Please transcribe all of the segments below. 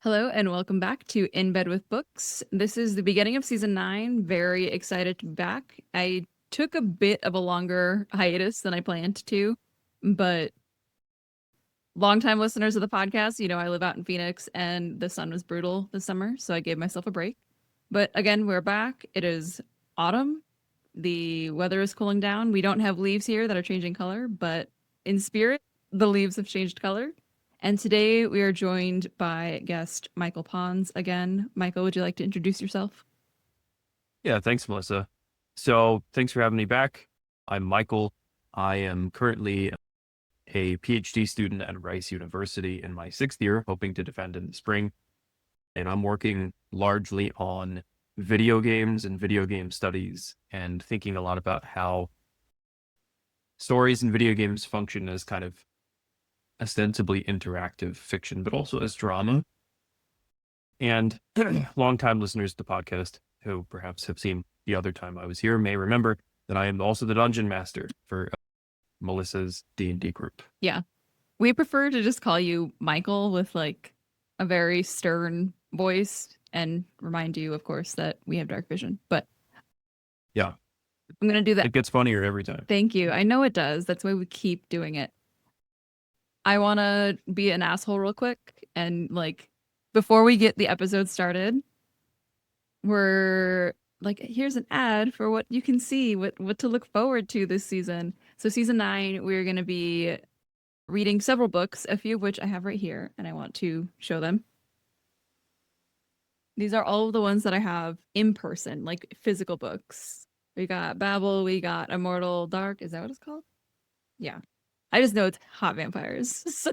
Hello and welcome back to In Bed with Books. This is the beginning of season 9. Very excited to be back. I took a bit of a longer hiatus than I planned to, but longtime listeners of the podcast, I live out in Phoenix and the sun was brutal this summer, so I gave myself a break. But again, we're back. It is autumn. The weather is cooling down. We don't have leaves here that are changing color, but in spirit, the leaves have changed color. And today we are joined by guest Michael Pons again. Michael, would you like to introduce yourself? Yeah, thanks, Melissa. So thanks for having me back. I'm Michael. I am currently a PhD student at Rice University in my 6th year, hoping to defend in the spring. And I'm working largely on video games and video game studies and thinking a lot about how stories and video games function as kind of ostensibly interactive fiction, but also as drama. And longtime listeners to the podcast who perhaps have seen the other time I was here may remember that I am also the dungeon master for Melissa's D&D group. Yeah. We prefer to just call you Michael with like a very stern voice and remind you, of course, that we have dark vision. But yeah, I'm going to do that. It gets funnier every time. Thank you. I know it does. That's why we keep doing it. I want to be an asshole real quick. And like, before we get the episode started, we're like, here's an ad for what you can see, what to look forward to this season. So season 9, we're going to be reading several books, a few of which I have right here, and I want to show them. These are all of the ones that I have in person, like physical books. We got Babel, we got Immortal Dark. Is that what it's called? Yeah. I just know it's Hot Vampires. So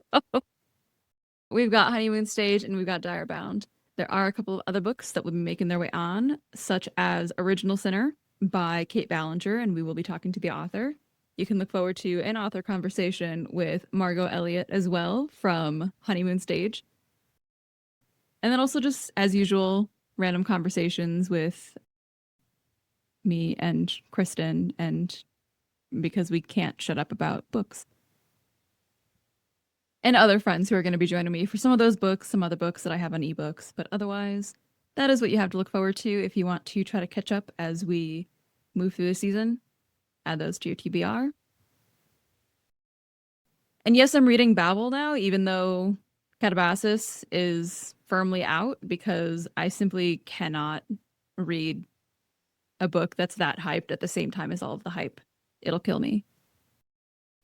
we've got Honeymoon Stage and we've got Dire Bound. There are a couple of other books that will be making their way on, such as Original Sinner by Kate Ballinger, and we will be talking to the author. You can look forward to an author conversation with Margot Elliott as well from Honeymoon Stage. And then also just, as usual, random conversations with me and Kristen, and because we can't shut up about books. And other friends who are going to be joining me for some of those books, some other books that I have on ebooks. But otherwise, that is what you have to look forward to if you want to try to catch up as we move through the season. Add those to your TBR. And yes, I'm reading Babel now, even though Catabasis is firmly out, because I simply cannot read a book that's that hyped at the same time as all of the hype. It'll kill me.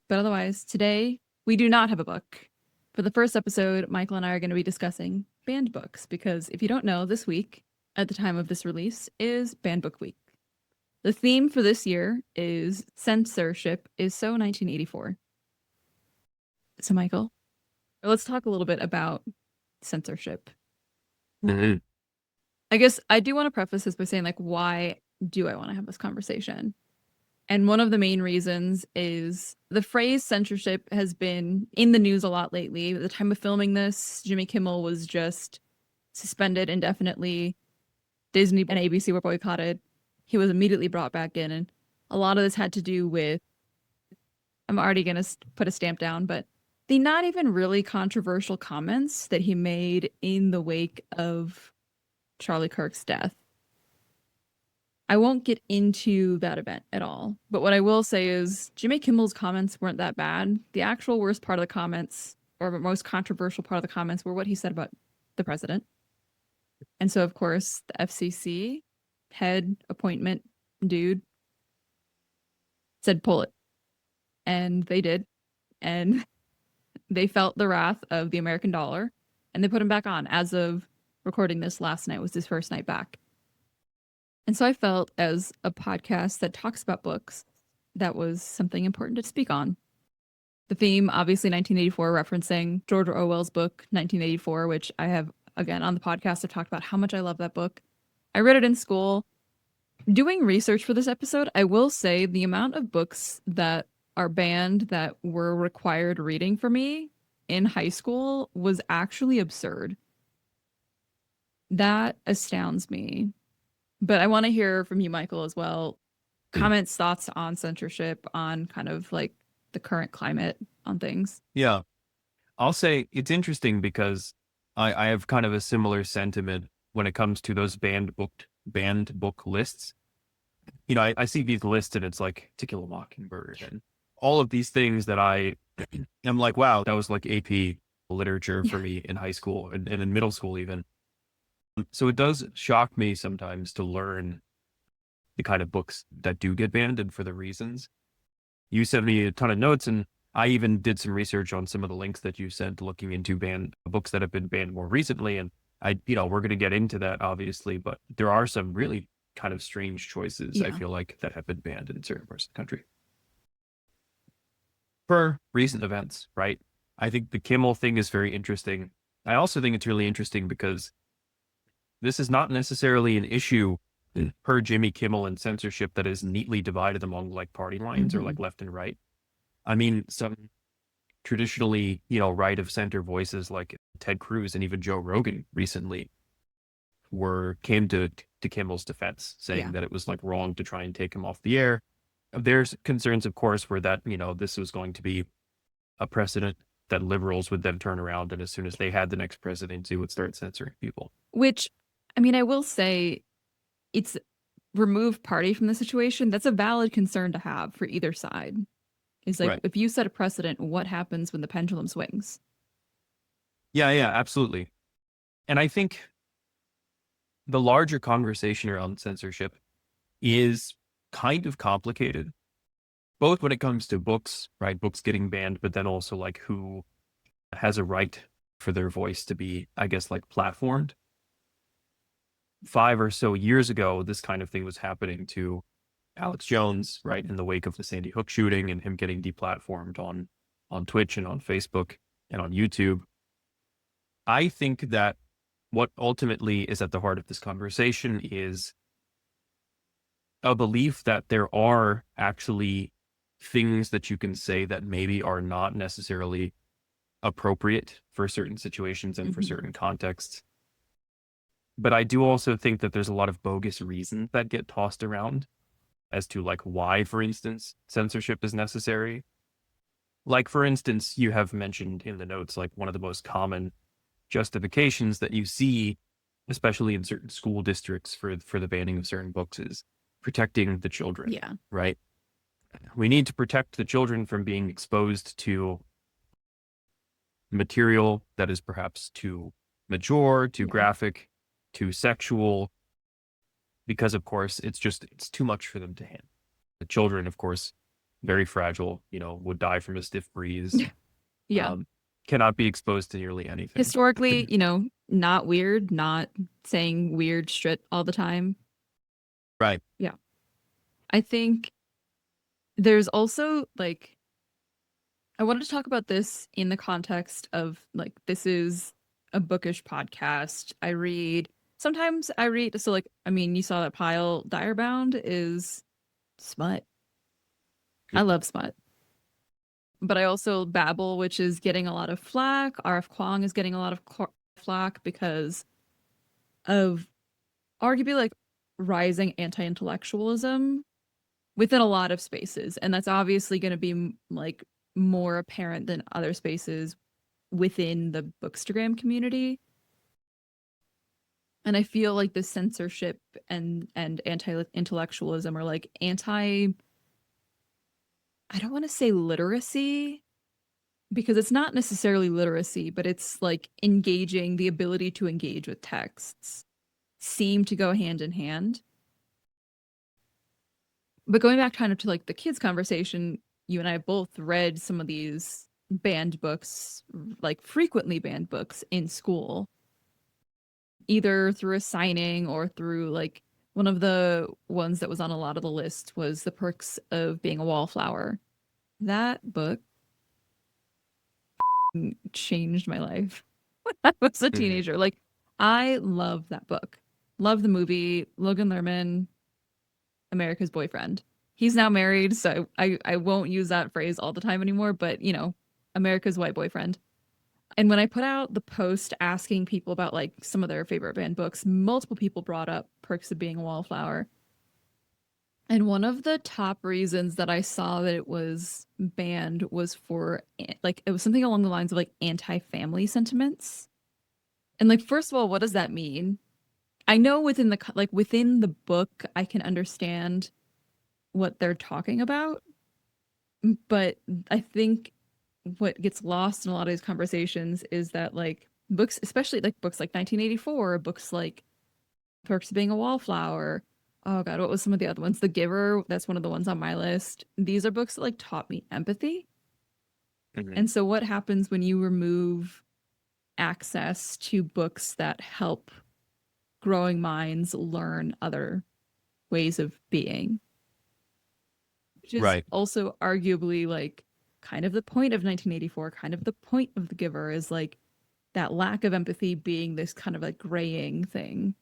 But otherwise, today, we do not have a book. For the first episode, Michael and I are going to be discussing banned books, because if you don't know, this week, at the time of this release, is Banned Book Week. The theme for this year is Censorship Is So 1984. So, Michael, let's talk a little bit about censorship. Mm-hmm. I guess I do want to preface this by saying, like, why do I want to have this conversation? And one of the main reasons is the phrase censorship has been in the news a lot lately. At the time of filming this, Jimmy Kimmel was just suspended indefinitely. Disney and ABC were boycotted. He was immediately brought back in. And a lot of this had to do with, I'm already going to put a stamp down, but the not even really controversial comments that he made in the wake of Charlie Kirk's death. I won't get into that event at all. But what I will say is Jimmy Kimmel's comments weren't that bad. The actual worst part of the comments, or most controversial part of the comments, were what he said about the president. And so, of course, the FCC head appointment dude said, pull it. And they did. And they felt the wrath of the American dollar. And they put him back on. As of recording this, last night was his first night back. And so I felt, as a podcast that talks about books, that was something important to speak on. The theme, obviously 1984, referencing George Orwell's book, 1984, which I have, again, on the podcast, I've talked about how much I love that book. I read it in school. Doing research for this episode, I will say the amount of books that are banned that were required reading for me in high school was actually absurd. That astounds me. But I want to hear from you, Michael, as well. Comments, thoughts on censorship, on kind of like the current climate on things. Yeah. I'll say it's interesting because I have kind of a similar sentiment when it comes to those banned book lists. You know, I see these lists and it's like To Kill a Mockingbird and all of these things that I'm like, wow, that was like AP literature for Yeah. me in high school and in middle school even. So it does shock me sometimes to learn the kind of books that do get banned and for the reasons. You sent me a ton of notes, and I even did some research on some of the links that you sent looking into banned books that have been banned more recently. And we're going to get into that obviously, but there are some really kind of strange choices, I Yeah. feel like, that have been banned in certain parts of the country for recent events, right? I think the Kimmel thing is very interesting. I also think it's really interesting because this is not necessarily an issue per Jimmy Kimmel and censorship that is neatly divided among like party lines or Hmm. like left and right. I mean, some traditionally, right of center voices like Ted Cruz and even Joe Rogan recently came to Kimmel's defense, saying Yeah. that it was like wrong to try and take him off the air. There's concerns, of course, where that, this was going to be a precedent that liberals would then turn around and as soon as they had the next presidency would start censoring people. Which, I mean, I will say it's remove party from the situation. That's a valid concern to have for either side. Is like Right. if you set a precedent, what happens when the pendulum swings? Yeah, yeah, absolutely. And I think the larger conversation around censorship is kind of complicated, both when it comes to books, right? Books getting banned, but then also like who has a right for their voice to be, I guess, like platformed. 5 or so years ago, this kind of thing was happening to Alex Jones, right, in the wake of the Sandy Hook shooting and him getting deplatformed on Twitch and on Facebook and on YouTube. I think that what ultimately is at the heart of this conversation is a belief that there are actually things that you can say that maybe are not necessarily appropriate for certain situations and for Hmm. certain contexts. But I do also think that there's a lot of bogus reasons that get tossed around as to like why, for instance, censorship is necessary. Like, for instance, you have mentioned in the notes, like one of the most common justifications that you see, especially in certain school districts for the banning of certain books is protecting the children, Yeah. right? We need to protect the children from being exposed to material that is perhaps too mature, too Yeah. graphic, too sexual, because of course it's too much for them to handle. The children, of course, very fragile, would die from a stiff breeze, Yeah. um, cannot be exposed to nearly anything. Historically, not weird, not saying weird shit all the time. Right. Yeah. I think there's also like I wanted to talk about this in the context of like this is a bookish podcast. Sometimes I read so like I mean you saw that pile Direbound is smut. I love smut. But I also babble, which is getting a lot of flack. RF Kwong is getting a lot of flack because of arguably like rising anti-intellectualism within a lot of spaces, and that's obviously going to be like more apparent than other spaces within the bookstagram community. And I feel like the censorship and anti-intellectualism are like anti, I don't want to say literacy because it's not necessarily literacy, but it's like engaging, the ability to engage with texts seem to go hand in hand. But going back kind of to like the kids conversation, you and I both read some of these banned books, like frequently banned books in school, either through a signing or through like one of the ones that was on a lot of the list was The Perks of Being a Wallflower. That book changed my life when I was a Mhm. teenager. Like, I love that book. Love the movie. Logan Lerman, America's Boyfriend. He's now married, so I won't use that phrase all the time anymore, but America's white boyfriend. And when I put out the post asking people about like some of their favorite banned books, multiple people brought up Perks of Being a Wallflower. And one of the top reasons that I saw that it was banned was for like it was something along the lines of like anti-family sentiments. And like, first of all, what does that mean? I know within the like within the book, I can understand what they're talking about, but I think what gets lost in a lot of these conversations is that like books, especially like books like 1984, books like Perks of Being a Wallflower. Oh God, what was some of the other ones? The Giver, that's one of the ones on my list. These are books that like taught me empathy. Mhm. And so what happens when you remove access to books that help growing minds learn other ways of being? Which is Right. also arguably like kind of the point of 1984, kind of the point of The Giver is like that lack of empathy being this kind of like graying thing.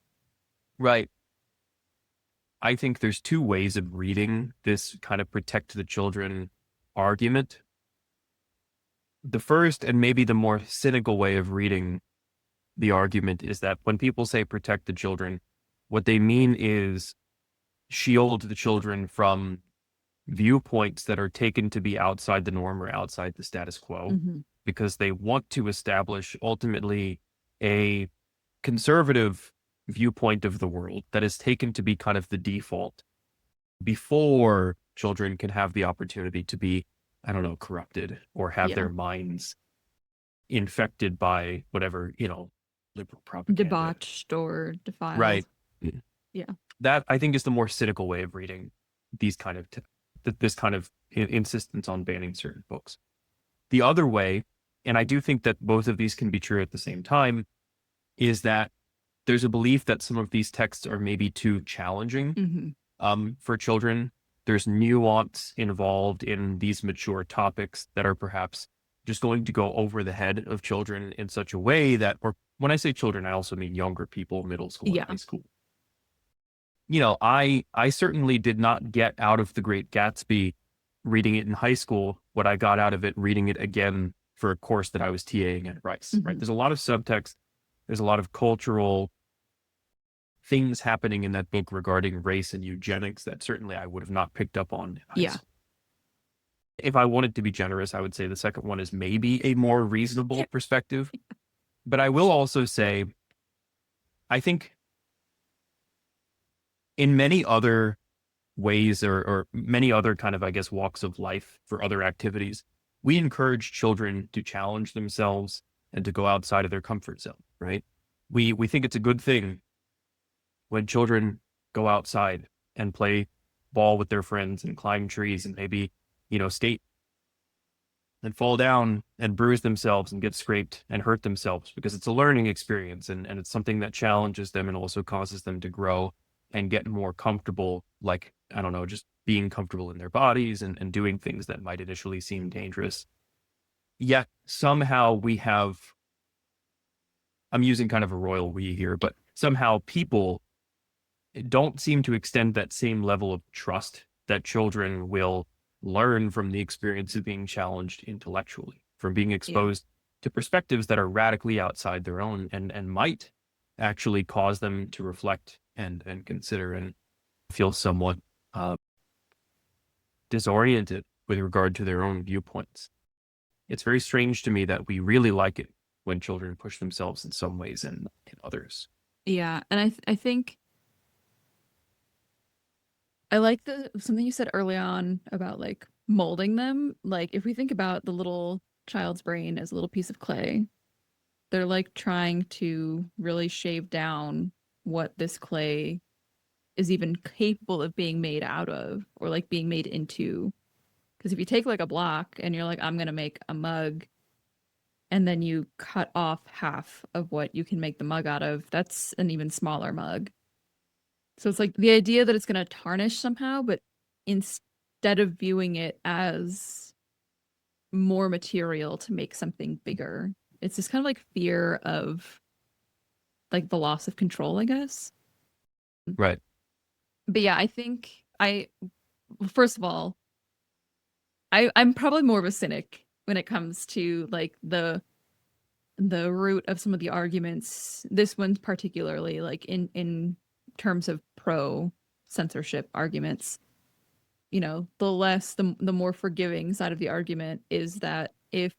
Right. I think there's two ways of reading this kind of protect the children argument. The first and maybe the more cynical way of reading the argument is that when people say protect the children, what they mean is shield the children from viewpoints that are taken to be outside the norm or outside the status quo, Hmm. because they want to establish ultimately a conservative viewpoint of the world that is taken to be kind of the default before children can have the opportunity to be, I don't know, corrupted or have Yeah. their minds infected by whatever, liberal propaganda. Debauched or Right. defiled. Yeah. That I think is the more cynical way of reading these kind of this kind of insistence on banning certain books. The other way, and I do think that both of these can be true at the same time, is that there's a belief that some of these texts are maybe too challenging Hmm. for children. There's nuance involved in these mature topics that are perhaps just going to go over the head of children in such a way that, or when I say children, I also mean younger people, middle school and high Yeah. school. I certainly did not get out of The Great Gatsby reading it in high school what I got out of it reading it again for a course that I was TAing at Rice, right? Hmm. There's a lot of subtext, there's a lot of cultural things happening in that book regarding race and eugenics that certainly I would have not picked up on in high Yeah. school. If I wanted to be generous, I would say the second one is maybe a more reasonable perspective. But I will also say, I think in many other ways or many other kind of, I guess, walks of life for other activities, we encourage children to challenge themselves and to go outside of their comfort zone, right? We think it's a good thing when children go outside and play ball with their friends and climb trees and maybe, skate and fall down and bruise themselves and get scraped and hurt themselves because it's a learning experience and it's something that challenges them and also causes them to grow and get more comfortable, like, I don't know, just being comfortable in their bodies and doing things that might initially seem dangerous. Yet somehow we have, I'm using kind of a royal we here, but somehow people don't seem to extend that same level of trust that children will learn from the experience of being challenged intellectually, from being Yeah. exposed to perspectives that are radically outside their own and might actually cause them to reflect and consider and feel somewhat uh, disoriented with regard to their own viewpoints. It's very strange to me that we really like it when children push themselves in some ways and in others. Yeah. And I think I like the something you said early on about like molding them. Like if we think about the little child's brain as a little piece of clay, they're like trying to really shave down what this clay is even capable of being made out of or like being made into. Because if you take like a block and you're like, I'm gonna make a mug, and then you cut off half of what you can make the mug out of, that's an even smaller mug. So it's like the idea that it's gonna tarnish somehow, but instead of viewing it as more material to make something bigger, it's this kind of like fear of like the loss of control, I guess. Right. But yeah, I think well, first of all, I'm probably more of a cynic when it comes to like the root of some of the arguments. This one's particularly like in terms of pro censorship arguments. The more forgiving side of the argument is that if,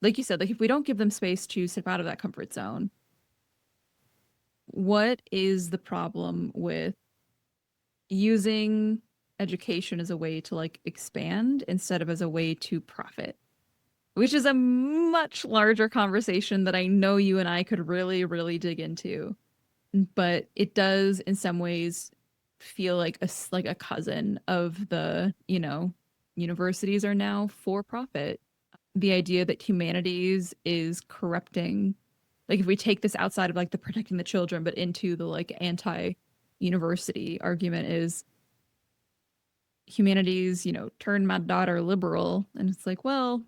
like you said, like if we don't give them space to step out of that comfort zone, what is the problem with using education as a way to like expand instead of as a way to profit? Which is a much larger conversation that I know you and I could really, really dig into. But it does in some ways feel like like a cousin of the, universities are now for profit. The idea that humanities is corrupting, like if we take this outside of like the protecting the children but into the like anti university argument, is humanities, turn my daughter liberal, and it's like, well,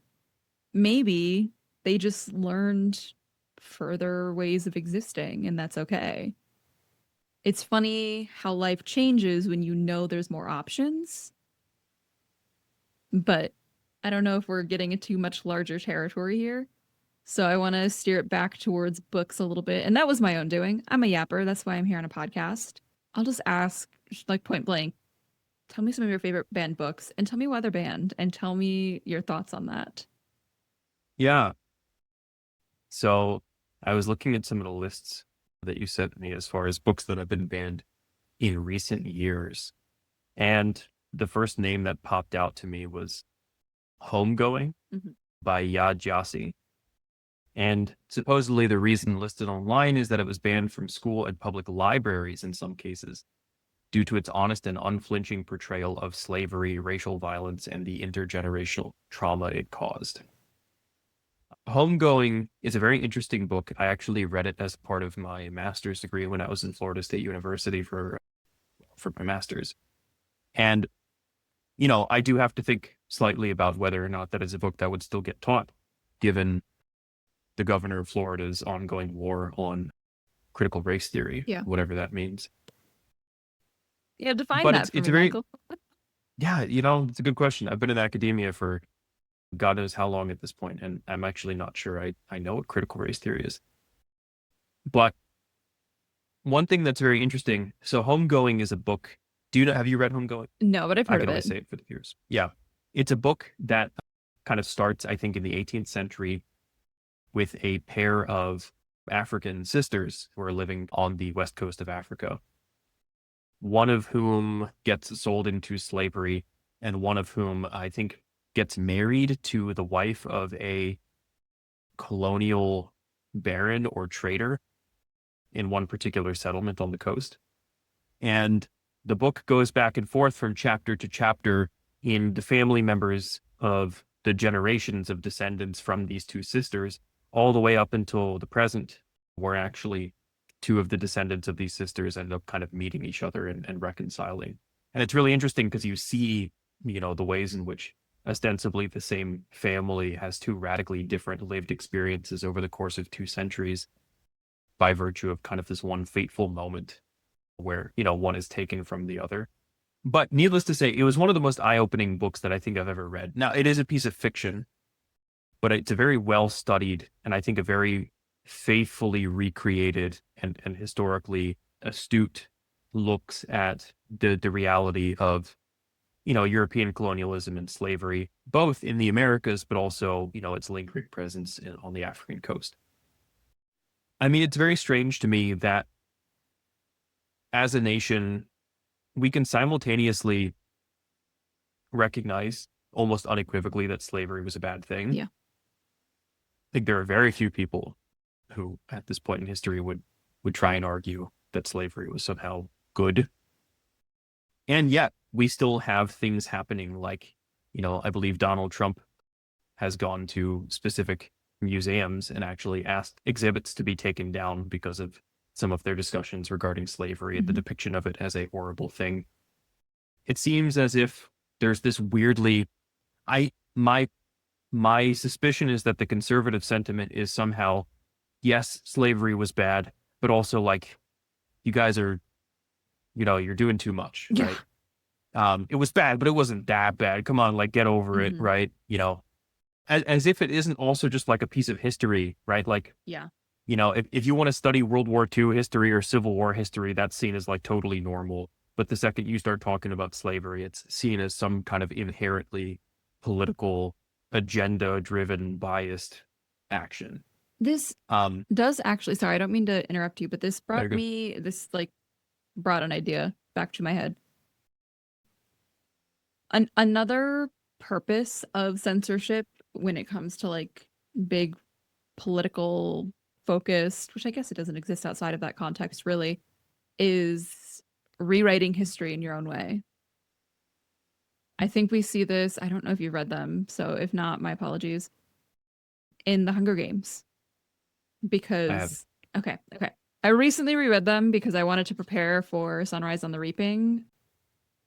maybe they just learned further ways of existing and that's okay. It's funny how life changes when you know there's more options, but I don't know if we're getting into much larger territory here. So I want to steer it back towards books a little bit. And that was my own doing. I'm a yapper. That's why I'm here on a podcast. I'll just ask, like point blank, tell me some of your favorite banned books and tell me why they're banned and tell me your thoughts on that. Yeah. So I was looking at some of the lists that you sent me as far as books that have been banned in recent years. And the first name that popped out to me was Homegoing by Yad Gyasi. And supposedly the reason listed online is that it was banned from school and public libraries in some cases due to its honest and unflinching portrayal of slavery, racial violence, and the intergenerational trauma it caused. Homegoing is a very interesting book. I actually read it as part of my master's degree when I was in Florida State University for my master's. And, I do have to think slightly about whether or not that is a book that would still get taught, given the governor of Florida's ongoing war on critical race theory, Yeah. whatever that means. Yeah, define But that for it's me, a very, Michael. yeah, it's a good question. I've been in academia for God knows how long at this point, and I'm actually not sure I know what critical race theory is. But one thing that's very interesting, so Homegoing is a book. Have you read Homegoing? No, but I've I heard can of only it. say it for the viewers. Yeah. It's a book that kind of starts, I think, in the 18th century with a pair of African sisters who are living on the west coast of Africa, one of whom gets sold into slavery, and one of whom I think gets married to the wife of a colonial baron or trader in one particular settlement on the coast. And the book goes back and forth from chapter to chapter in the family members of the generations of descendants from these two sisters, all the way up until the present, where actually two of the descendants of these sisters end up kind of meeting each other and reconciling. And it's really interesting because you see, the ways in which ostensibly the same family has two radically different lived experiences over the course of 2 centuries by virtue of kind of this one fateful moment where, one is taken from the other. But needless to say, it was one of the most eye-opening books that I think I've ever read. Now, it is a piece of fiction, but it's a very well-studied and I think a very faithfully recreated and historically astute looks at the reality of, European colonialism and slavery, both in the Americas, but also, its lingering presence on the African coast. I mean, it's very strange to me that as a nation, we can simultaneously recognize almost unequivocally that slavery was a bad thing. Yeah. I think there are very few people who at this point in history would try and argue that slavery was somehow good. And yet we still have things happening like, I believe Donald Trump has gone to specific museums and actually asked exhibits to be taken down because of some of their discussions regarding slavery and the depiction of it as a horrible thing. It seems as if there's this weirdly, my suspicion is that the conservative sentiment is somehow, yes, slavery was bad, but also like, you guys are, you're doing too much, Yeah. right? It was bad, but it wasn't that bad. Come on, like get over it, right? As if it isn't also just like a piece of history, right? Like, Yeah. If you want to study World War II history or Civil War history, that's seen as like totally normal. But the second you start talking about slavery, it's seen as some kind of inherently political, agenda-driven, biased action. This Um, does actually, sorry, I don't mean to interrupt you, but there you go. this like brought an idea back to my head. Another purpose of censorship when it comes to like big political focus, which I guess it doesn't exist outside of that context really, is rewriting history in your own way. I think we see this, I don't know if you've read them, so if not, my apologies, in the Hunger Games. I have. Because, okay. I recently reread them because I wanted to prepare for Sunrise on the Reaping.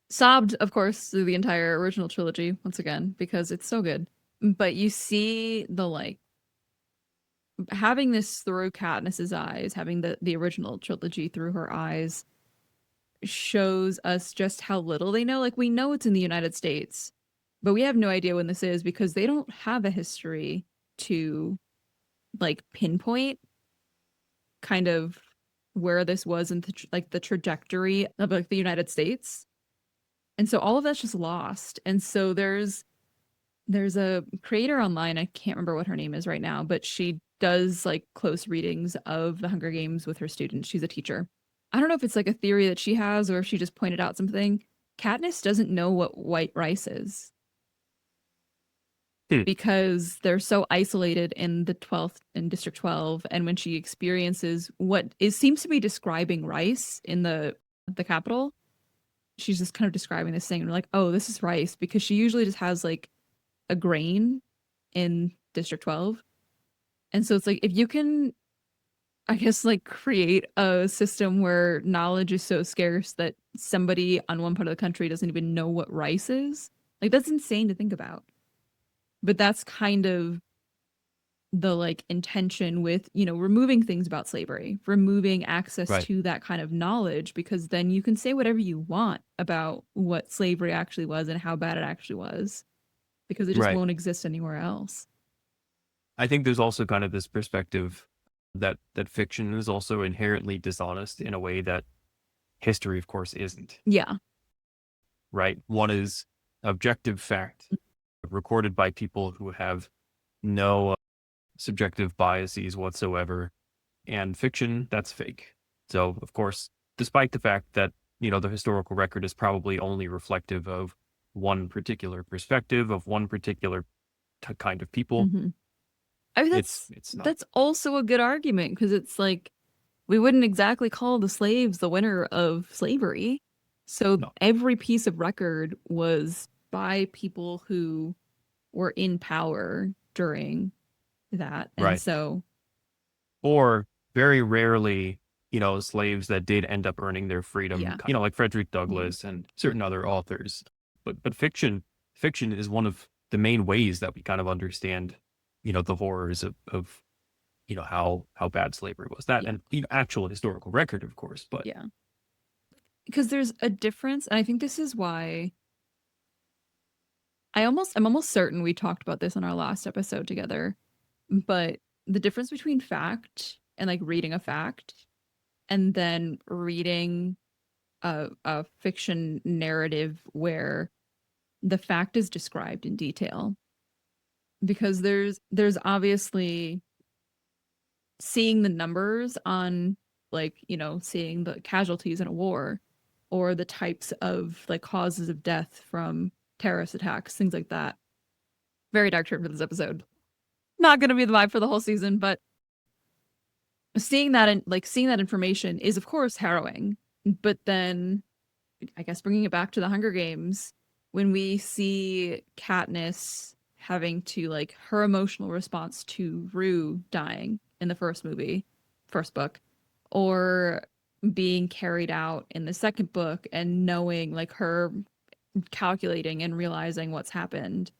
Sobbed, of course, through the entire original trilogy once again because it's so good. But you see the like having this through Katniss's eyes, having the original trilogy through her eyes shows us just how little they know. Like we know it's in the United States, but we have no idea when this is because they don't have a history to like pinpoint kind of where this was in like the trajectory of like the United States. And so all of that's just lost. And so there's a creator online, I can't remember what her name is right now, but she does like close readings of the Hunger Games with her students. She's a teacher. I don't know if it's like a theory that she has or if she just pointed out something. Katniss doesn't know what white rice is Hmm. because they're so isolated in the 12th in District 12, and when she experiences what is seems to be describing rice in the capital, she's just kind of describing this thing and we're like, oh, this is rice because she usually just has like a grain in District 12. And so it's like if you can, I guess, like create a system where knowledge is so scarce that somebody on one part of the country doesn't even know what rice is, like that's insane to think about. But that's kind of the like intention with, removing things about slavery, removing access Right. to that kind of knowledge, because then you can say whatever you want about what slavery actually was and how bad it actually was, because it just Right. won't exist anywhere else. I think there's also kind of this perspective that fiction is also inherently dishonest in a way that history, of course, isn't. Yeah. Right. One is objective fact recorded by people who have no subjective biases whatsoever, and fiction that's fake. So, of course, despite the fact that the historical record is probably only reflective of one particular perspective of one particular kind of people, hmm I mean, it's not. that's also a good argument because it's like we wouldn't exactly call the slaves the winner of slavery. So No. every piece of record was by people who were in power during that. And Right. so, Or very rarely, slaves that did end up earning their freedom, yeah. like Frederick Yeah. Douglass and certain other authors. But fiction is one of the main ways that we kind of understand, the horrors of how bad slavery was. That Yeah. and actual historical record, of course, but Yeah. Because there's a difference. And I think this is why I'm almost certain we talked about this in our last episode together, but the difference between fact and like reading a fact and then reading a fiction narrative where the fact is described in detail, because there's obviously seeing the numbers on like seeing the casualties in a war or the types of like causes of death from terrorist attacks, things like that. Very dark turn for this episode, not going to be the vibe for the whole season, but seeing that and like seeing that information is of course harrowing. But then I guess bringing it back to the Hunger Games, when we see Katniss having to like her emotional response to Rue dying in the first movie, first book, or being carried out in the second book and knowing like her calculating and realizing what's happened,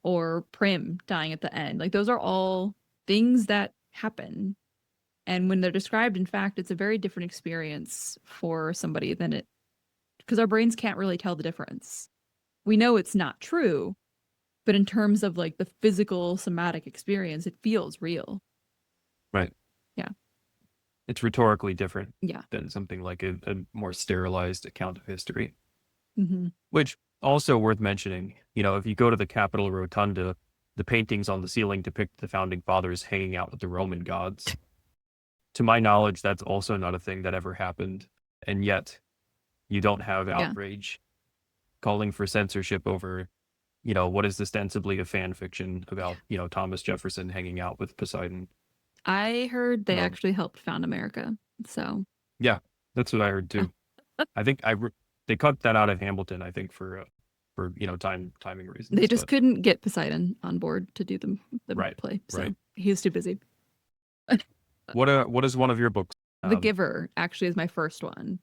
or Prim dying at the end. Like those are all things that happen. And when they're described in fact, it's a very different experience for somebody than it, because our brains can't really tell the difference. We know it's not true, but in terms of like the physical somatic experience, it feels real. right. Yeah. It's rhetorically different Yeah. than something like a more sterilized account of history. hmm Which also worth mentioning, if you go to the Capitol Rotunda, the paintings on the ceiling depict the founding fathers hanging out with the Roman gods. To my knowledge, that's also not a thing that ever happened. And yet, you don't have Yeah. outrage calling for censorship over, what is ostensibly a fan fiction about, Thomas Jefferson hanging out with Poseidon. I heard they Um, actually helped found America. So, yeah, that's what I heard too. I think they cut that out of Hamilton, I think, for timing they reasons. just But couldn't get Poseidon on board to do the right, play. So, right. he was too busy. What is one of your books? The Giver actually is my first one.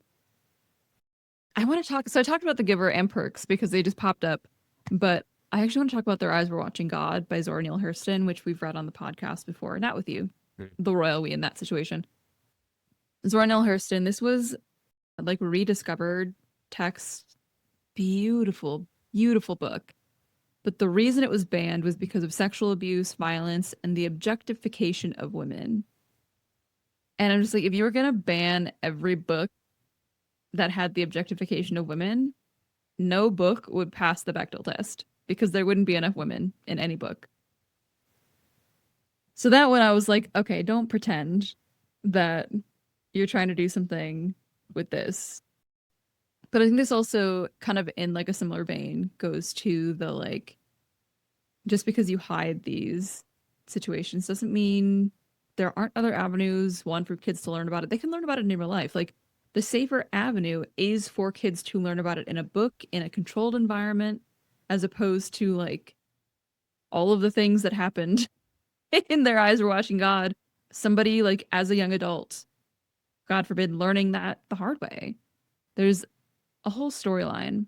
I want to talk. So I talked about The Giver and Perks because they just popped up, but I actually want to talk about Their Eyes Were Watching God by Zora Neale Hurston, which we've read on the podcast before. Not with you, the royal we in that situation. Zora Neale Hurston. This was like rediscovered text. Beautiful, beautiful book. But the reason it was banned was because of sexual abuse, violence, and the objectification of women. And I'm just like, if you were gonna ban every book that had the objectification of women, no book would pass the Bechdel test because there wouldn't be enough women in any book. So that one I was like, okay, don't pretend that you're trying to do something with this. But I think this also kind of in like a similar vein goes to the like, just because you hide these situations doesn't mean there aren't other avenues, one for kids to learn about it. They can learn about it in real life. Like the safer avenue is for kids to learn about it in a book, in a controlled environment, as opposed to like all of the things that happened in Their Eyes Were Watching God. Somebody like as a young adult, God forbid, learning that the hard way. There's a whole storyline.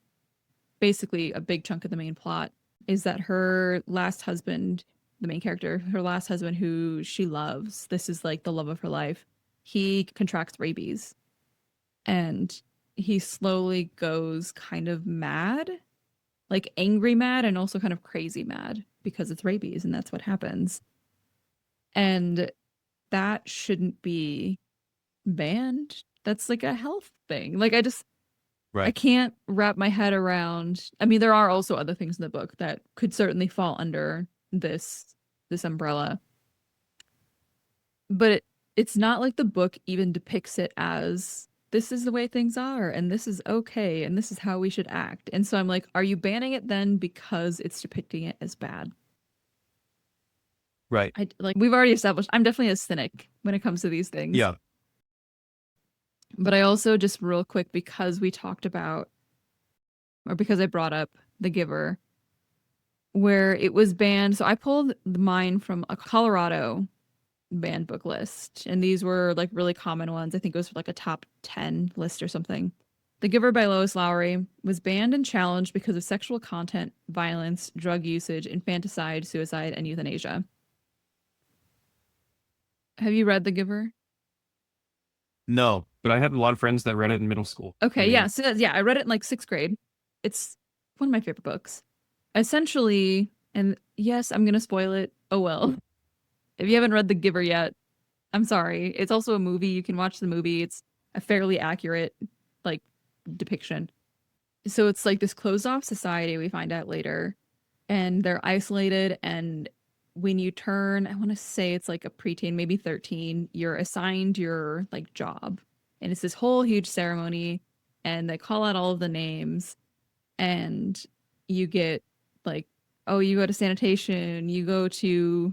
Basically, a big chunk of the main plot is that her last husband, the main character, her last husband who she loves, this is like the love of her life, he contracts rabies and he slowly goes kind of mad, like angry mad and also kind of crazy mad because it's rabies and that's what happens. And that shouldn't be banned. That's like a health thing. Like I Right. can't wrap my head around. I mean, there are also other things in the book that could certainly fall under this umbrella. But it's not like the book even depicts it as this is the way things are and this is okay and this is how we should act. And so I'm like, are you banning it then because it's depicting it as bad? Right. I like we've already established I'm definitely a cynic when it comes to these things. Yeah. But I also just real quick because we talked about or because I brought up The Giver where it was banned. So I pulled mine from a Colorado banned book list, and these were like really common ones. I think it was like a top 10 list or something. The Giver by Lois Lowry was banned and challenged because of sexual content, violence, drug usage, infanticide, suicide, and euthanasia. Have you read The Giver? No, but I had a lot of friends that read it in middle school. I Okay, yeah. mean, So yeah, I read it in like sixth grade. It's one of my favorite books. Essentially, and yes, I'm gonna spoil it. Oh well. If you haven't read The Giver yet, I'm sorry. It's also a movie. You can watch the movie. It's a fairly accurate like depiction. So it's like this closed off society we find out later and they're isolated and when you turn, I want to say it's like a preteen, maybe 13, you're assigned your like job. And it's this whole huge ceremony and they call out all of the names and you get like, oh, you go to sanitation, you go to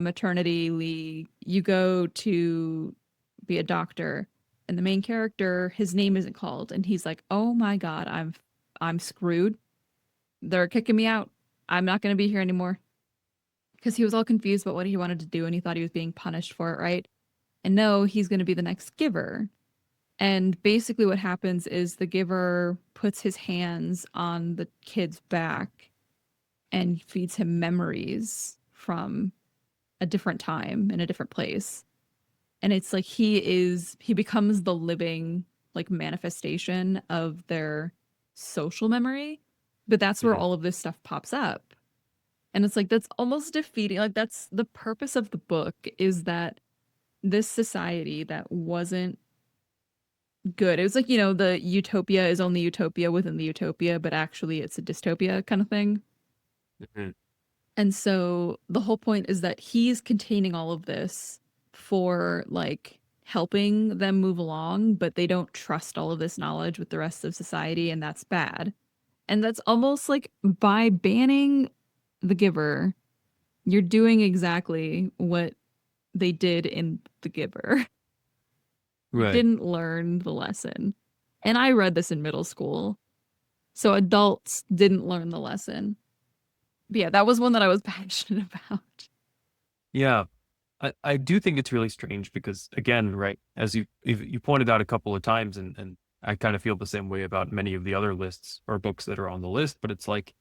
maternity leave, you go to be a doctor. And the main character, his name isn't called, and he's like, "Oh my God, I'm screwed. They're kicking me out. I'm not going to be here anymore." Because he was all confused about what he wanted to do, and he thought he was being punished for it, right? And no, he's going to be the next giver. And basically, what happens is the giver puts his hands on the kid's back and feeds him memories from a different time in a different place. And it's like he becomes the living like manifestation of their social memory. But that's where mhm, all of this stuff pops up. And it's like that's almost defeating. Like that's the purpose of the book is that this society that wasn't good. It was like, the utopia is only utopia within the utopia, but actually it's a dystopia kind of thing. mhm. And so the whole point is that he's containing all of this for like helping them move along, but they don't trust all of this knowledge with the rest of society, and that's bad. And that's almost like by banning the giver, you're doing exactly what they did in The Giver. You Right. didn't learn the lesson. And I read this in middle school. So adults didn't learn the lesson. But yeah, that was one that I was passionate about. Yeah. I do think it's really strange because again, right, as you pointed out a couple of times, and I kind of feel the same way about many of the other lists or books that are on the list, but it's like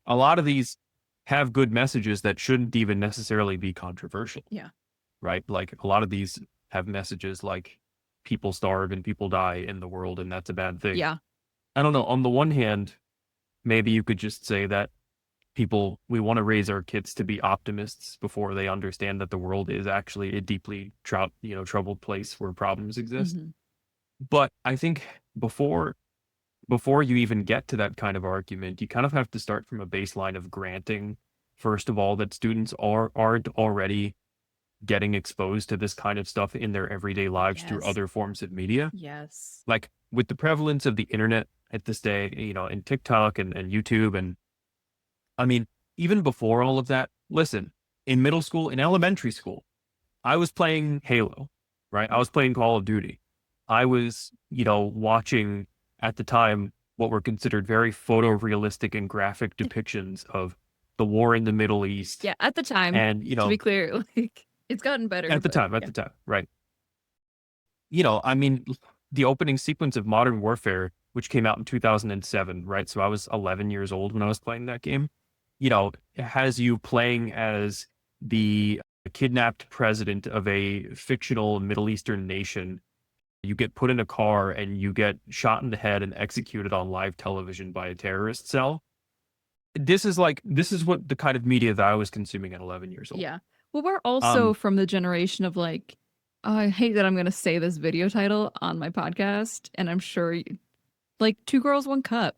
a lot of these have good messages that shouldn't even necessarily be controversial, Yeah. right? Like a lot of these have messages like people starve and people die in the world, and that's a bad thing. Yeah. I don't know. On the one hand, maybe you could just say that we want to raise our kids to be optimists before they understand that the world is actually a deeply troubled place where problems exist. Hmm. But I think before you even get to that kind of argument, you kind of have to start from a baseline of granting, first of all, that students aren't already getting exposed to this kind of stuff in their everyday lives through Yes. other forms of media. Yes. Like with the prevalence of the internet at this day, in TikTok and YouTube, and I mean, even before all of that, listen, in middle school, in elementary school, I was playing Halo, right? I was playing Call of Duty. I was, watching at the time what were considered very photorealistic and graphic depictions of the war in the Middle East. Yeah. At the time, And, to be clear, like it's gotten better, but at yeah. the time, right? I mean, the opening sequence of Modern Warfare, which came out in 2007, right? So I was 11 years old when I was playing that game. It has you playing as the kidnapped president of a fictional Middle Eastern nation. You get put in a car and you get shot in the head and executed on live television by a terrorist cell. This is what the kind of media that I was consuming at 11 years old. Yeah. Well, we're also Um, from the generation of like, oh, I hate that I'm going to say this video title on my podcast. And I'm sure like Two Girls, One Cup.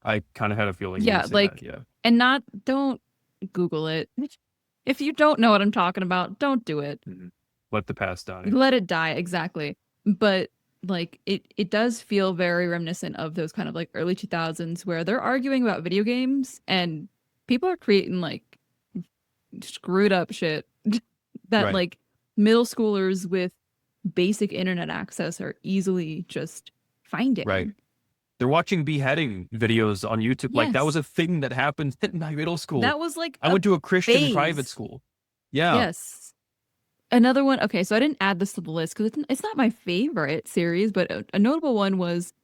I kind of had a feeling you would Yeah. say that. Like, Yeah. and not, don't Google it. If you don't know what I'm talking about, don't do it. Mhm. Let the past die. Let it die. Exactly. But like it does feel very reminiscent of those kind of like early 2000s where they're arguing about video games and people are creating like screwed up shit that Right. like middle schoolers with basic internet access are easily just Right. finding. They're watching beheading videos on YouTube. Like that was Yes. a thing that happened in my middle school. That was like I a went to a Christian private phase. school. Yeah. Yes. Another one. Okay, so I didn't add this to the list because it's not my favorite series, but a notable one was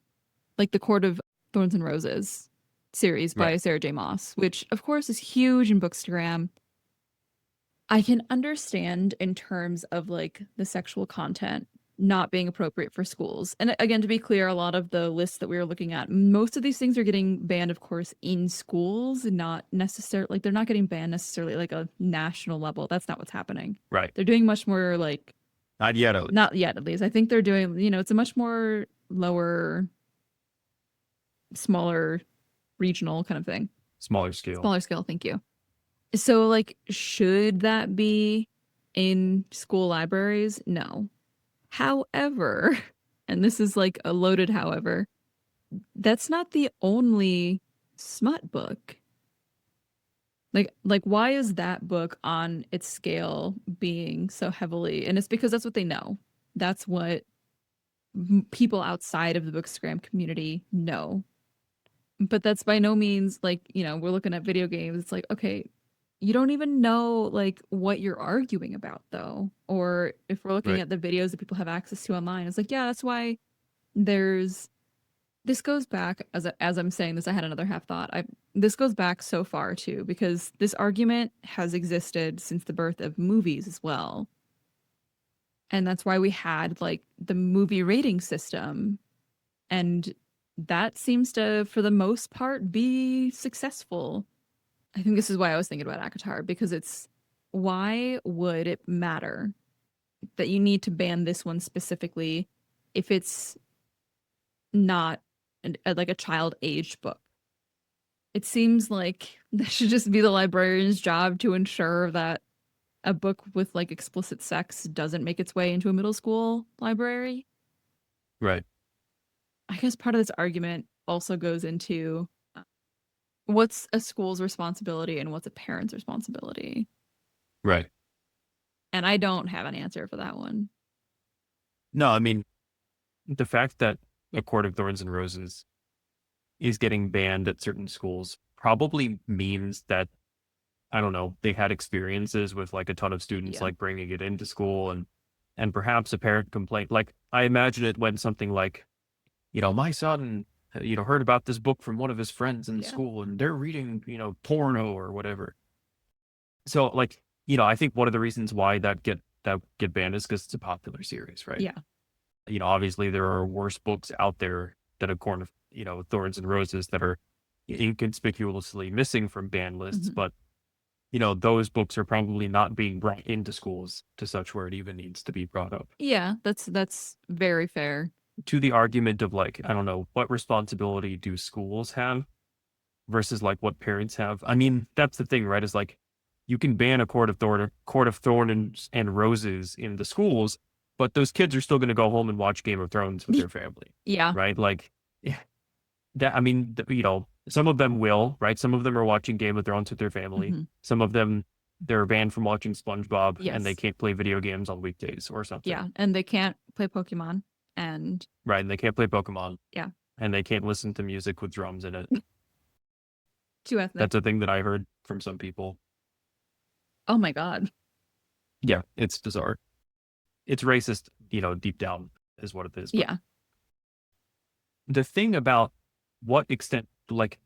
like the Court of Thorns and Roses series by Right. Sarah J. Maas, which of course is huge in Bookstagram. I can understand in terms of like the sexual content not being appropriate for schools. And again, to be clear, a lot of the lists that we were looking at, most of these things are getting banned, of course, in schools, not necessarily like they're not getting banned necessarily like a national level. That's not what's happening. Right. They're doing much more like, Not yet, at least. not yet at least. I think they're doing, it's a much more lower, smaller, regional kind of thing. Smaller scale. Smaller scale, thank you. So, like, should that be in school libraries? No. However, and this is like a loaded however, that's not the only smut book. Like why is that book on its scale being so heavily? And it's because that's what they know. That's what people outside of the Bookstagram community know. But that's by no means like, we're looking at video games. It's like, okay, you don't even know like what you're arguing about though. Or if we're looking Right. at the videos that people have access to online, it's like, yeah, that's why there's this goes back as I'm saying this, I had another half thought. This goes back so far too, because this argument has existed since the birth of movies as well. And that's why we had like the movie rating system. And that seems to, for the most part, be successful. I think this is why I was thinking about ACOTAR, because it's why would it matter that you need to ban this one specifically if it's not like a child age book? It seems like That should just be the librarian's job to ensure that a book with like explicit sex doesn't make its way into a middle school library. Right. I guess part of this argument also goes into what's a school's responsibility and what's a parent's responsibility. Right. And I don't have an answer for that one. No, I mean, the fact that A Court of Thorns and Roses is getting banned at certain schools probably means that, I don't know, they had experiences with like a ton of students Yeah. like bringing it into school, and perhaps a parent complaint. Like I imagine it when something like, my son, heard about this book from one of his friends in Yeah. school and they're reading, porno or whatever. So like, I think one of the reasons why that get banned is because it's a popular series, right? Yeah. Obviously there are worse books out there than A Court of, Thorns and Roses that are inconspicuously missing from ban lists, Mhm. but those books are probably not being brought into schools to such where it even needs to be brought up. Yeah, that's very fair. To the argument of like, I don't know, what responsibility do schools have versus like what parents have? I mean, that's the thing, right? Is like you can ban A Court of Thorn and Roses in the schools, but those kids are still going to go home and watch Game of Thrones with their family, Yeah. right? Like yeah, that. I mean, some of them will, right? Some of them are watching Game of Thrones with their family. Mhm. Some of them they're banned from watching SpongeBob and they Yes. can't play video games on weekdays or something, Yeah, and they can't play Pokemon and right? And they can't play Pokemon yeah, and they can't listen to music with drums in it. too ethnic. That's a thing that I heard from some people. Oh my God. Yeah, it's bizarre. It's racist, deep down is what it is. But Yeah. the thing about what extent, like,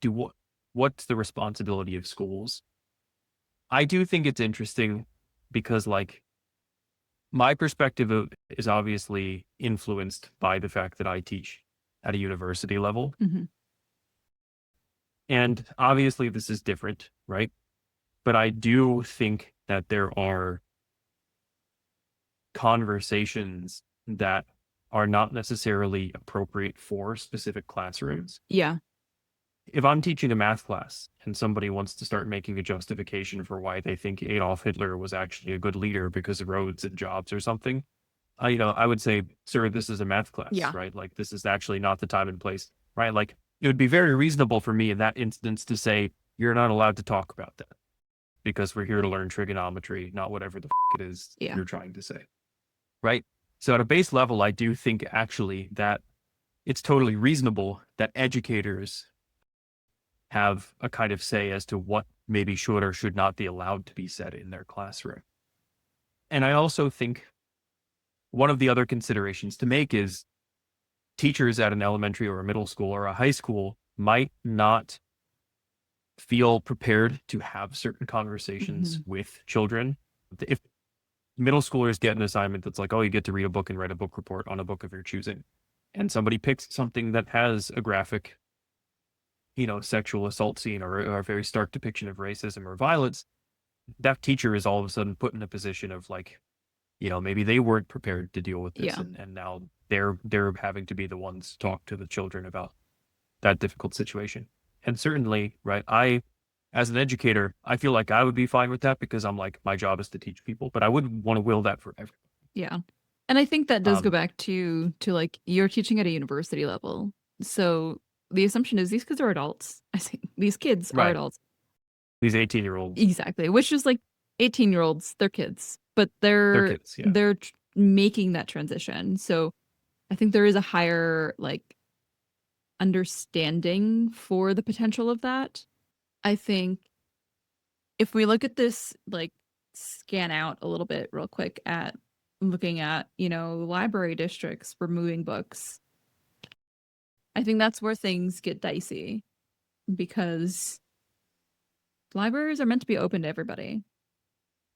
what's the responsibility of schools? I do think it's interesting because, like, my perspective is obviously influenced by the fact that I teach at a university level. Mhm. And obviously, this is different, right? But I do think that there are conversations that are not necessarily appropriate for specific classrooms. Yeah. If I'm teaching a math class and somebody wants to start making a justification for why they think Adolf Hitler was actually a good leader because of roads and jobs or something, I would say, sir, this is a math class, Yeah. right? Like, this is actually not the time and place, right? Like, it would be very reasonable for me in that instance to say, you're not allowed to talk about that because we're here to learn trigonometry, not whatever the it is Yeah. you're trying to say, right? So at a base level, I do think actually that it's totally reasonable that educators have a kind of say as to what maybe should or should not be allowed to be said in their classroom. And I also think one of the other considerations to make is teachers at an elementary or a middle school or a high school might not feel prepared to have certain conversations Mhm. with children. If middle schoolers get an assignment that's like, oh, you get to read a book and write a book report on a book of your choosing, and somebody picks something that has a graphic, sexual assault scene or a very stark depiction of racism or violence, that teacher is all of a sudden put in a position of like, maybe they weren't prepared to deal with this, Yeah. and now they're having to be the ones to talk to the children about that difficult situation. And certainly, right, as an educator, I feel like I would be fine with that because I'm like, my job is to teach people, but I wouldn't want to will that for everyone. Yeah. And I think that does go Um, back to like you're teaching at a university level. So the assumption is these kids are adults. I say these kids are right. adults. These 18-year-olds, Exactly. Which is like 18-year-olds, they're kids, but they're they're kids. Yeah. they're making that transition. So I think there is a higher like understanding for the potential of that. I think if we look at this, like scan out a little bit real quick at looking at, library districts removing books, I think that's where things get dicey because libraries are meant to be open to everybody.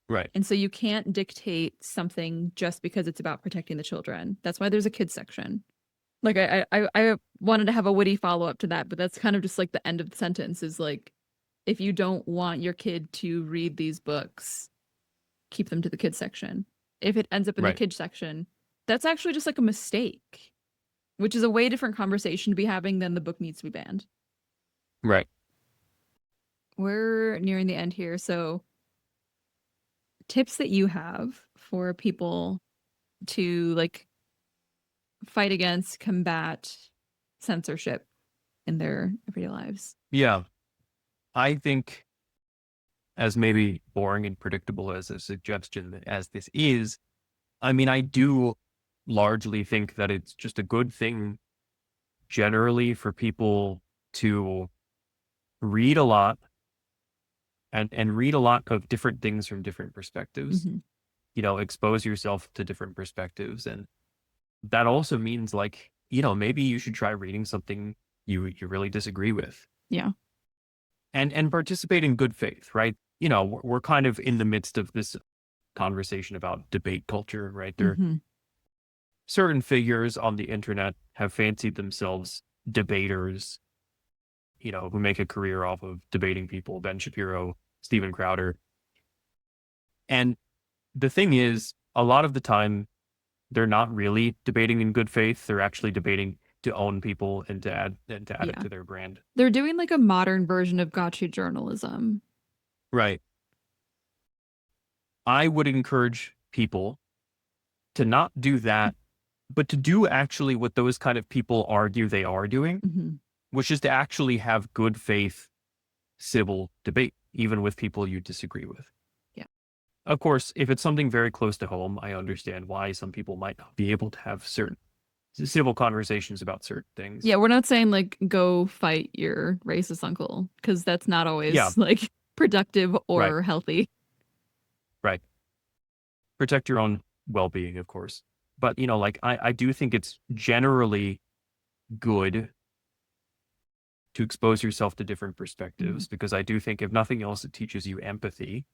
Right. And so you can't dictate something just because it's about protecting the children. That's why there's a kids section. Like I wanted to have a witty follow up to that, but that's kind of just like the end of the sentence is like, if you don't want your kid to read these books, keep them to the kids section. If it ends up in the Right. kids section, that's actually just like a mistake, which is a way different conversation to be having than the book needs to be banned. Right. we're nearing the end here. So, tips that you have for people to like fight against, combat censorship in their everyday lives. Yeah, I think, as maybe boring and predictable as a suggestion as this is, I mean, I do largely think that it's just a good thing generally for people to read a lot and read a lot of different things from different perspectives. Hmm. Expose yourself to different perspectives. And that also means like, maybe you should try reading something you really disagree with Yeah. and participate in good faith, right? We're kind of in the midst of this conversation about debate culture, right? There Hmm. certain figures on the internet have fancied themselves debaters, who make a career off of debating people, Ben Shapiro, Steven Crowder. And the thing is, a lot of the time, they're not really debating in good faith. They're actually debating to own people and to add it Yeah. to their brand. They're doing like a modern version of gotcha journalism. Right. I would encourage people to not do that, but to do actually what those kind of people argue they are doing, Hmm. which is to actually have good faith civil debate, even with people you disagree with. Yeah. Of course, if it's something very close to home, I understand why some people might not be able to have certain civil conversations about certain things. Yeah, we're not saying like go fight your racist uncle because that's not Yeah, always like productive right, or healthy. right. Protect your own well-being, of course. But, like I do think it's generally good to expose yourself to different Hmm. perspectives because I do think if nothing else, it teaches you empathy.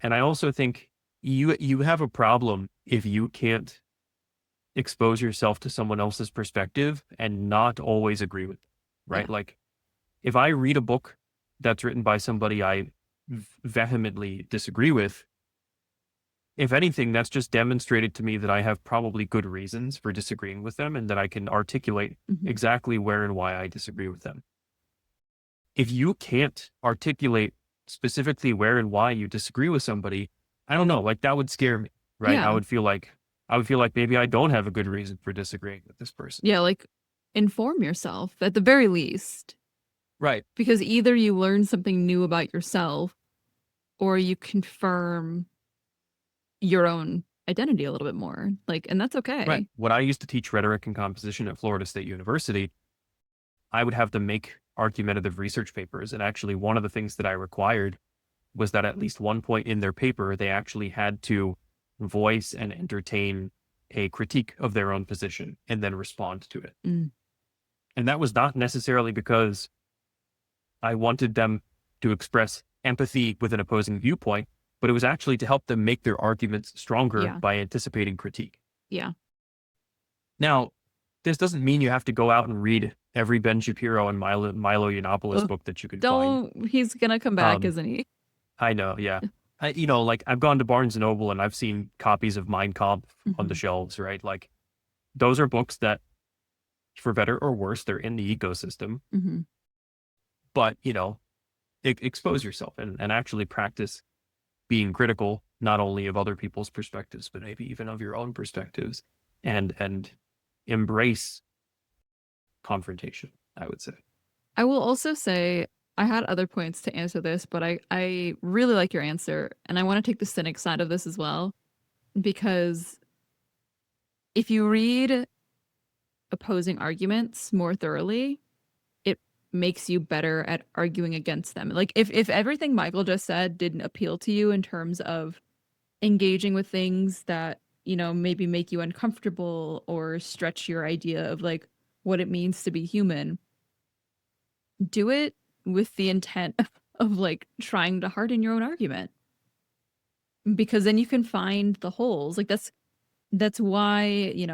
And I also think you have a problem if you can't expose yourself to someone else's perspective and not always agree with them, Yeah. right? Like if I read a book that's written by somebody I vehemently disagree with, if anything, that's just demonstrated to me that I have probably good reasons for disagreeing with them and that I can articulate Hmm. exactly where and why I disagree with them. If you can't articulate specifically where and why you disagree with somebody, I don't know, like that would scare me, right? I Yeah. would feel like maybe I don't have a good reason for disagreeing with this person. Yeah, like inform yourself at the very least Right. because either you learn something new about yourself or you confirm your own identity a little bit more. Like, and that's Right. okay. When I used to teach rhetoric and composition at Florida State University, I would have them make argumentative research papers. And actually, one of the things that I required was that at least one point in their paper, they actually had to voice and entertain a critique of their own position and then respond to it. Mm, And that was not necessarily because I wanted them to express empathy with an opposing viewpoint, but it was actually to help them make their arguments stronger yeah. by anticipating critique. Yeah. Now, this doesn't mean you have to go out and read every Ben Shapiro and Milo Yiannopoulos Ugh, book that you can find. don't, he's gonna come back, Um, isn't he? I know, yeah. Like I've gone to Barnes and Noble and I've seen copies of Mein Kampf on the Hmm. shelves, right? Like those are books that, for better or worse, they're in the ecosystem. Hmm. But expose yourself and actually practice being critical, not only of other people's perspectives, but maybe even of your own perspectives, and embrace confrontation, I would say. I will also say I had other points to answer this, but I really like your answer. And I want to take the cynic side of this as well, because if you read opposing arguments more thoroughly, it makes you better at arguing against them. Like if everything Michael just said didn't appeal to you in terms of engaging with things that, maybe make you uncomfortable or stretch your idea of like what it means to be human, do it with the intent of like trying to harden your own argument because then you can find the holes. Like that's why, in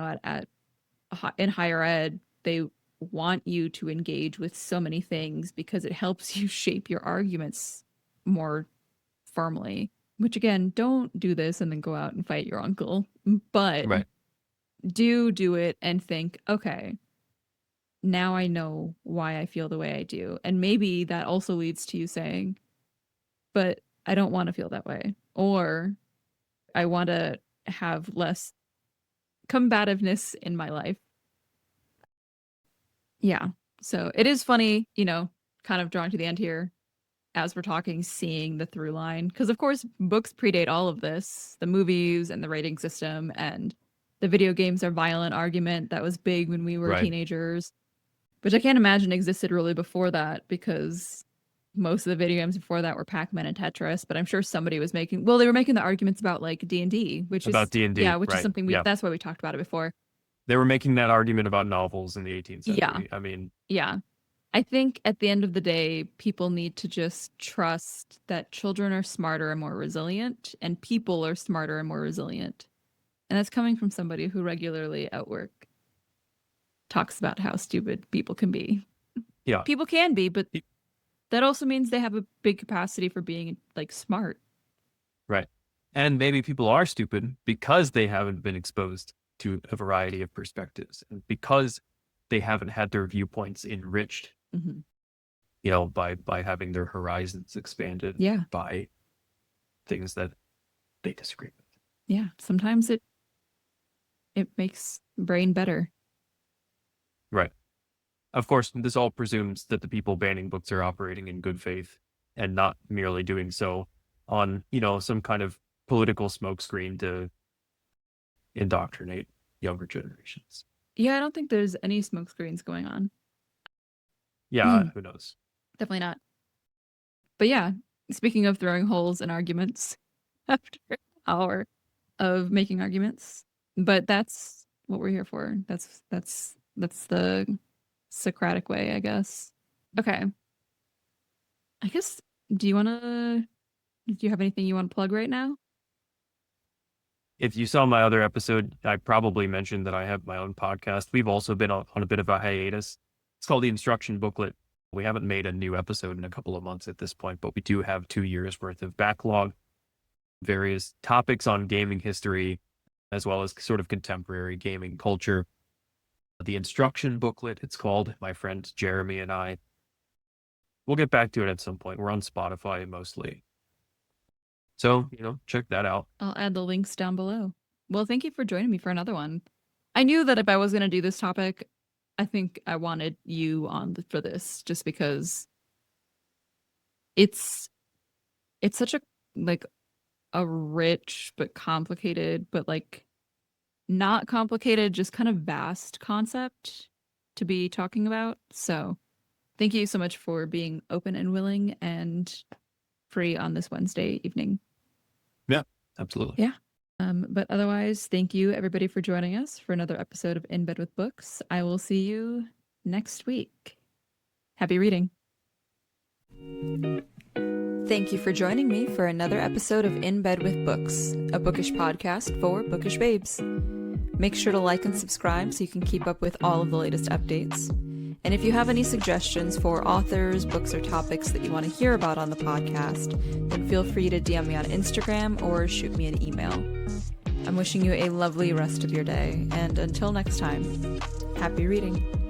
higher ed they want you to engage with so many things because it helps you shape your arguments more firmly. Which again, don't do this and then go out and fight your uncle, but Right. do it and think, okay, now I know why I feel the way I do. And maybe that also leads to you saying, but I don't want to feel that way. Or I want to have less combativeness in my life. Yeah. So it is funny, kind of drawing to the end here as we're talking, seeing the through line. Because, of course, books predate all of this, the movies and the rating system, and the video games are violent argument that was big when we were Right. teenagers, which I can't imagine existed really before that, because most of the video games before that were Pac-Man and Tetris. But I'm sure somebody was making, well, they were making the arguments about like D&D, which About is, D&D, which is right. something Yeah. that's why we talked about it before. They were making that argument about novels in the 18th century. Yeah. I mean, Yeah. I think at the end of the day, people need to just trust that children are smarter and more resilient, and people are smarter and more resilient. And that's coming from somebody who regularly at work talks about how stupid people can be. yeah. People can be, but that also means they have a big capacity for being like smart. Right. And maybe people are stupid because they haven't been exposed to a variety of perspectives, and because they haven't had their viewpoints enriched, by having their horizons expanded by things that they disagree with. Yeah. Sometimes it makes brain better. Right. Of course, this all presumes that the people banning books are operating in good faith and not merely doing so on, some kind of political smokescreen to indoctrinate younger generations. Yeah, I don't think there's any smoke screens going on. Yeah, who knows? Definitely not. But yeah, speaking of throwing holes in arguments after an hour of making arguments, but that's what we're here for. That's the Socratic way, I guess. Okay. I guess, do you have anything you want to plug right now? If you saw my other episode, I probably mentioned that I have my own podcast. We've also been on a bit of a hiatus. It's called The Instruction Booklet. We haven't made a new episode in a couple of months at this point, but we do have 2 years worth of backlog, various topics on gaming history, as well as sort of contemporary gaming culture. The Instruction Booklet, it's called. My friend Jeremy and I, we'll get back to it at some point. We're on Spotify mostly. So, check that out. I'll add the links down below. Well, thank you for joining me for another one. I knew that if I was going to do this topic, I think I wanted you on for this, just because it's such a rich but complicated, but like not complicated, just kind of vast concept to be talking about. So thank you so much for being open and willing and free on this Wednesday evening. Yeah, absolutely. Yeah. But otherwise, thank you everybody for joining us for another episode of In Bed with Books. I will see you next week. Happy reading. Thank you for joining me for another episode of In Bed with Books, a bookish podcast for bookish babes. Make sure to like and subscribe so you can keep up with all of the latest updates. And if you have any suggestions for authors, books, or topics that you want to hear about on the podcast, then feel free to DM me on Instagram or shoot me an email. I'm wishing you a lovely rest of your day, and until next time, happy reading.